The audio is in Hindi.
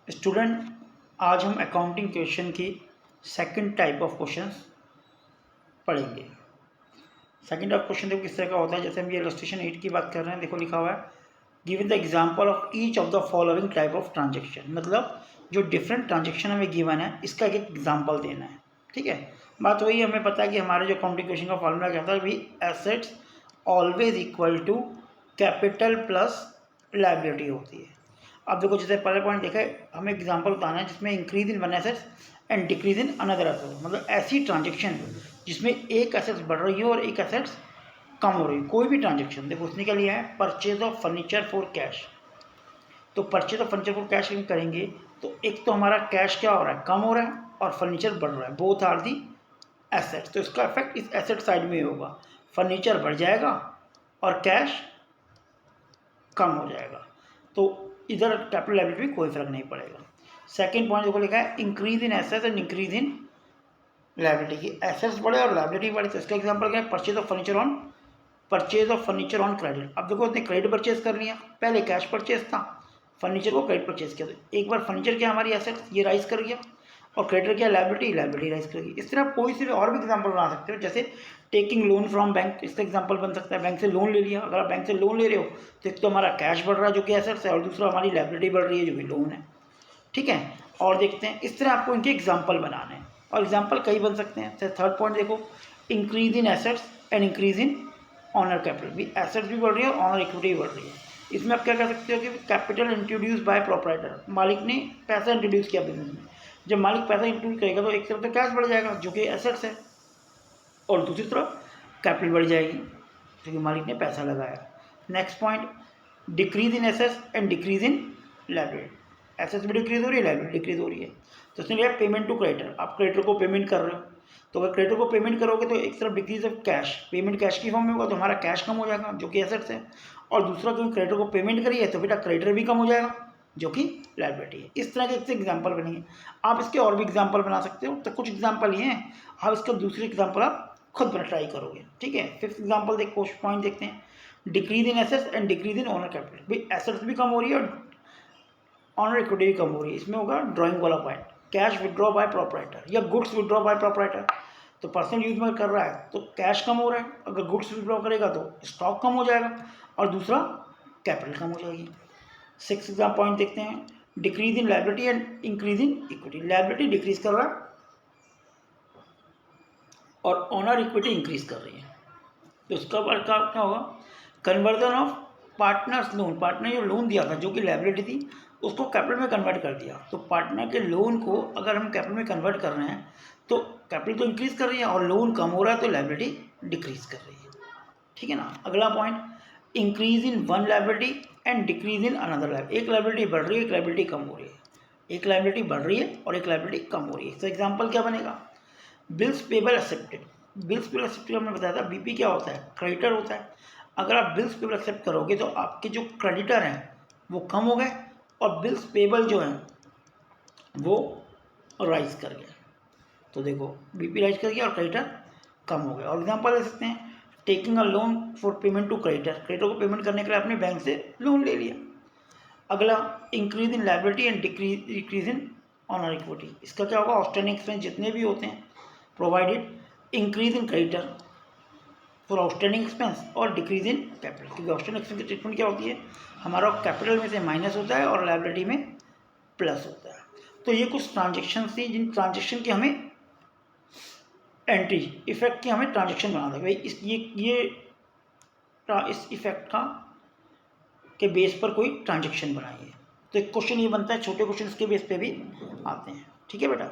स्टूडेंट, आज हम अकाउंटिंग क्वेश्चन की सेकंड टाइप ऑफ क्वेश्चंस पढ़ेंगे। सेकंड टाइप क्वेश्चन देखो किस तरह का होता है। जैसे हम ये इलस्ट्रेशन 8 की बात कर रहे हैं, देखो लिखा हुआ है given the example of each of the following type of transaction. मतलब जो डिफरेंट ट्रांजेक्शन हमें गिवन है इसका एक एग्जाम्पल देना है। ठीक है, बात वही हमें पता है कि हमारे जो अकाउंटिंग क्वेश्चन का फॉर्मूला क्या था, भी assets always equal to capital plus liability होती है। अब देखो जैसे पहले पॉइंट देखा है, हमें एग्जांपल बताना है जिसमें increase in one assets and decrease in another assets. मतलब ऐसी ट्रांजेक्शन जिसमें एक एसेट्स बढ़ रही है और एक एसेट्स कम हो रही है। कोई भी ट्रांजेक्शन देखो उसने क्या लिया है, purchase of furniture for cash. तो purchase of furniture for cash हम करेंगे तो एक तो हमारा कैश क्या हो रहा है, कम हो रहा है, और फर्नीचर बढ़ रहा है। बोथ आर दी एसेट्स, तो इसका इफेक्ट इस एसेट साइड में होगा। फर्नीचर बढ़ जाएगा और कैश कम हो जाएगा, तो इधर कैपिटल लायबिलिटी में कोई फर्क नहीं पड़ेगा। सेकंड पॉइंट देखो लिखा है increase in assets and increase in liability की। एसेट्स बढ़े और लायबिलिटी बढ़े, तो इसका एग्जांपल क्या है, purchase of furniture on credit. अब देखो उसने क्रेडिट परचेज कर लिया, पहले कैश परचेज था, फर्नीचर को क्रेडिट परचेज किया, तो एक बार फर्नीचर क्या हमारी एसेट्स ये राइज कर गया और क्रेडिटर क्या लायबिलिटी राइज करेगी। इस तरह कोई से भी और भी एग्जांपल बना सकते हो। जैसे टेकिंग लोन फ्रॉम बैंक, इसका एग्जांपल बन सकता है। बैंक से लोन ले लिया, अगर आप बैंक से लोन ले रहे हो तो एक तो हमारा कैश बढ़ रहा है जो कि एसेट्स है, और दूसरा हमारी लायबिलिटी बढ़ रही है जो कि लोन है। ठीक है, और देखते हैं इस तरह आपको इनके एग्जाम्पल बनाने हैं, और एग्जाम्पल कई बन सकते हैं। जैसे थर्ड पॉइंट देखो increase in assets and increase in owner capital. भी एसेट्स भी बढ़ रही है और ऑनर इक्विटी भी बढ़ रही है। इसमें आप क्या कह सकते हो कि कैपिटल इंट्रोड्यूस बाय प्रोप्राइटर, मालिक ने पैसा इंट्रोड्यूस किया बिजनेस में। जब मालिक पैसा इंट्रोड्यूस करेगा तो एक तरफ तो कैश बढ़ जाएगा जो कि एसेट्स है, और दूसरी तरफ कैपिटल बढ़ जाएगी क्योंकि मालिक ने पैसा लगाया। Next point decrease in assets and decrease in liability. Assets भी डिक्रीज हो रही है, लायबिलिटी डिक्रीज हो रही है। तो उसने लिया पेमेंट टू क्रेडिटर, आप क्रेडिटर को पेमेंट कर रहे हो, तो अगर क्रेडिटर को पेमेंट करोगे तो एक तरफ decrease of cash, payment cash की फॉर्म में होगा तो हमारा कैश कम हो जाएगा जो कि एसेट्स है, और दूसरा क्योंकि क्रेडिटर को पेमेंट करी है तो बेटा क्रेडिटर भी कम हो जाएगा जो कि लायबिलिटी है। इस तरह के एक एग्जाम्पल बनेंगे। आप इसके और भी एग्जाम्पल बना सकते हो, तो कुछ एग्जाम्पल ये हैं, आप इसका दूसरे एग्जाम्पल आप खुद बना ट्राई करोगे। ठीक है, फिफ्थ एग्जाम्पल देख पॉइंट देखते हैं decrease in assets and decrease in owner capital. भाई एसेट्स भी कम हो रही है और ऑनर इक्विटी भी कम हो रही है। इसमें होगा ड्राइंग वाला point, cash withdraw by proprietor या गुड्स विड्रॉ बाय प्रोप्राइटर। तो पर्सनल यूज में कर रहा है तो कैश कम हो रहा है, अगर गुड्स विड्रॉ करेगा तो स्टॉक कम हो जाएगा और दूसरा कैपिटल कम हो जाएगी। सिक्स एग्जाम पॉइंट देखते हैं decrease in liability and increase in equity. Liability decrease कर रहा है और ऑनर इक्विटी इंक्रीज कर रही है, तो इसका क्या होगा, conversion of partners loan. Partner जो लोन दिया था जो कि लायबिलिटी थी उसको कैपिटल में कन्वर्ट कर दिया। तो पार्टनर के लोन को अगर हम कैपिटल में कन्वर्ट कर रहे हैं तो कैपिटल तो इंक्रीज कर रही है और लोन कम हो रहा है तो लायबिलिटी डिक्रीज कर रही है। ठीक है ना। अगला point increase in one liability and decrease in another liability. एक लायबिलिटी बढ़ रही है, एक लायबिलिटी कम हो रही है, एक लायबिलिटी बढ़ रही है और एक लायबिलिटी कम हो रही है। तो एग्जाम्पल क्या बनेगा, bills payable accepted. Bills payable accepted हमने बताया था, बीपी क्या होता है, क्रेडिटर होता है। अगर आप बिल्स पेबल एक्सेप्ट करोगे तो आपके जो क्रेडिटर हैं वो कम हो गए और बिल्स पेबल जो हैं वो राइज कर गए। तो देखो बीपी राइज कर गया और क्रेडिटर कम हो गया। और एग्जांपल दे सकते हैं taking a loan for payment to creditor. Creditor को पेमेंट करने के लिए आपने बैंक से लोन ले लिया। अगला increase in liability and decrease in honour equity. इसका क्या होगा, आउटस्टैंडिंग एक्सपेंस जितने भी होते हैं provided increase in creditor for outstanding expense और डिक्रीज इन कैपिटल। क्योंकि आउटस्टैंडिंग एक्सपेंस की ट्रीटमेंट क्या होती है, हमारा कैपिटल में से माइनस होता है और लायबिलिटी में प्लस होता है। तो ये कुछ ट्रांजेक्शन थी जिन ट्रांजेक्शन की हमें एंट्री इफेक्ट की हमें ट्रांजेक्शन बनाना है। भाई इस इफेक्ट का के बेस पर कोई ट्रांजेक्शन बनाइए। तो एक क्वेश्चन ये बनता है, छोटे क्वेश्चन के बेस पे भी आते हैं। ठीक है बेटा।